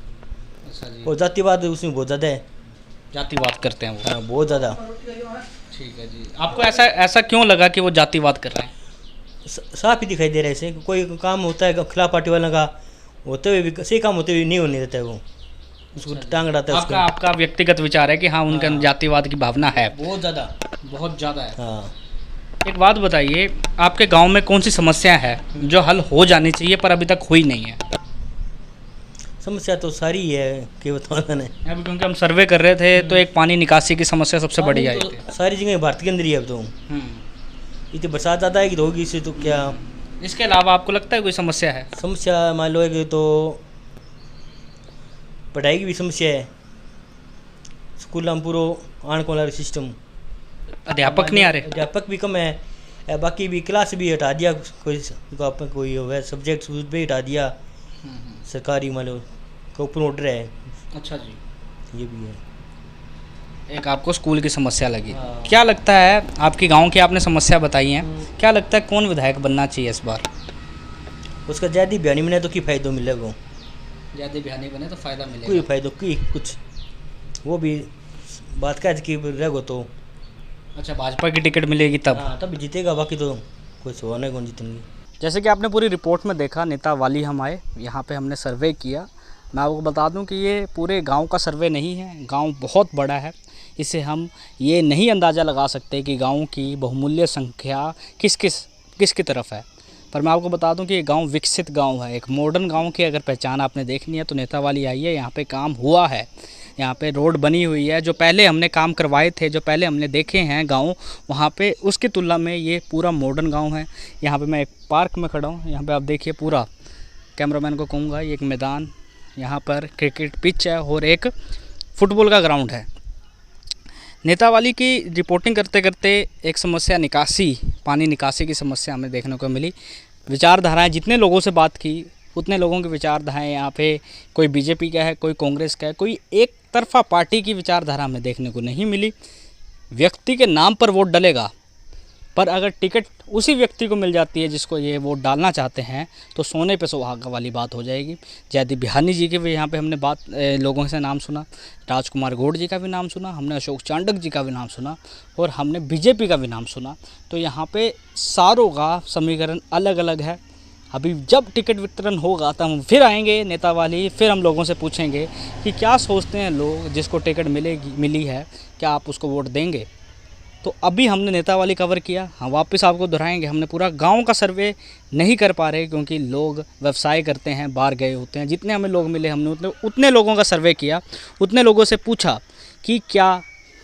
अच्छा जी। और जातिवाद उसमें बहुत ज़्यादा है, जातिवाद करते हैं वो? हाँ, बहुत ज़्यादा। ठीक है जी। आपको ऐसा क्यों लगा कि वो जातिवाद कर रहे हैं? साफ ही दिखाई दे रहा है ऐसे, कोई काम होता है खिलाफ पार्टी वालों का, होते हुए भी सही काम होते हुए नहीं होने देता है, वो उसको टांग अड़ाता है। आपका व्यक्तिगत विचार है कि हाँ उनके अंदर जातिवाद की भावना है? बहुत ज़्यादा है। हाँ। एक बात बताइए, आपके गांव में कौन सी समस्या है जो हल हो जानी चाहिए पर अभी तक हुई नहीं है? समस्या तो सारी है कि बताना नहीं। अभी क्योंकि हम सर्वे कर रहे थे तो एक पानी निकासी की समस्या सबसे बड़ी आई थी। सारी जगह भारत के अंदर ही है अब तो। इतनी बरसात ज़्यादा है कि तो होगी इससे, तो क्या इसके अलावा आपको लगता है कोई समस्या है? समस्या मान लो कि तो पढ़ाई की भी समस्या है, स्कूल में पूरा आने को वाला सिस्टम, अध्यापक नहीं आ रहे, अध्यापक भी कम है, बाकी भी क्लास भी हटा दिया, कोई हो सब्जेक्ट भी हटा दिया सरकारी, मान लो का ऊपर ऑर्डर है। अच्छा जी, ये भी है। एक आपको स्कूल की समस्या लगी। क्या लगता है, आपकी गांव की आपने समस्या बताई है, क्या लगता है कौन विधायक बनना चाहिए इस बार? उसका जयदीप बयानी बने तो की फ़ायदा मिलेगा? जयदीप बयानी बने तो फ़ायदा मिलेगा? कोई फ़ायदा की कुछ, वो भी बात का कि रहेगा तो। अच्छा, भाजपा की टिकट मिलेगी तब? हाँ, तब जीतेगा, बाकी तो कोई सवाल नहीं कौन जीतेंगे। जैसे कि आपने पूरी रिपोर्ट में देखा, नेतावाली हम आए, यहाँ पे हमने सर्वे किया। मैं आपको बता दूं कि ये पूरे गांव का सर्वे नहीं है, गांव बहुत बड़ा है, इससे हम ये नहीं अंदाज़ा लगा सकते कि गांव की बहुमूल्य संख्या किसकी तरफ है। पर मैं आपको बता दूं कि ये गांव विकसित गांव है, एक मॉडर्न गांव की अगर पहचान आपने देखनी है तो नेतावाली आई है। यहाँ पे काम हुआ है, यहाँ पे रोड बनी हुई है, जो पहले हमने काम करवाए थे, जो पहले हमने देखे हैं गांव, वहाँ पे उसकी तुलना में ये पूरा मॉडर्न गांव है। यहाँ पे मैं एक पार्क में खड़ा हूँ, यहाँ पे आप देखिए, पूरा कैमरामैन को कहूँगा, ये एक मैदान, यहाँ पर क्रिकेट पिच है और एक फुटबॉल का ग्राउंड है। नेतावाली की रिपोर्टिंग करते करते एक समस्या निकासी, पानी निकासी की समस्या हमें देखने को मिली। विचारधाराएँ, जितने लोगों से बात की उतने लोगों की विचारधाराएँ यहाँ पे, कोई बीजेपी का है, कोई कांग्रेस का है, कोई एक तरफा पार्टी की विचारधारा हमें देखने को नहीं मिली। व्यक्ति के नाम पर वोट डलेगा, पर अगर टिकट उसी व्यक्ति को मिल जाती है जिसको ये वोट डालना चाहते हैं तो सोने पे सुहागा वाली बात हो जाएगी। जयदीप बयानी जी के भी यहाँ पे हमने लोगों से नाम सुना, राजकुमार गौड़ जी का भी नाम सुना, हमने अशोक चांडक जी का भी नाम सुना और हमने बीजेपी का भी नाम सुना। तो यहाँ पे सारों का समीकरण अलग अलग है। अभी जब टिकट वितरण होगा तब हम फिर आएंगे नेतावाली, फिर हम लोगों से पूछेंगे कि क्या सोचते हैं लोग, जिसको टिकट मिली है, क्या आप उसको वोट देंगे। तो अभी हमने नेतावाली कवर किया, हम वापस आपको दोहराएंगे, हमने पूरा गांव का सर्वे नहीं कर पा रहे क्योंकि लोग व्यवसाय करते हैं, बाहर गए होते हैं। जितने हमें लोग मिले हमने उतने लोगों का सर्वे किया, उतने लोगों से पूछा कि क्या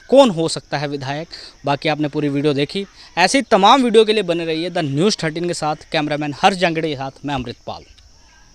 कौन हो सकता है विधायक। बाकी आपने पूरी वीडियो देखी। ऐसे ही तमाम वीडियो के लिए बने रहिए द न्यूज़ 13 के साथ। कैमरामैन हर्ष जांगड़े के साथ मैं अमृतपाल।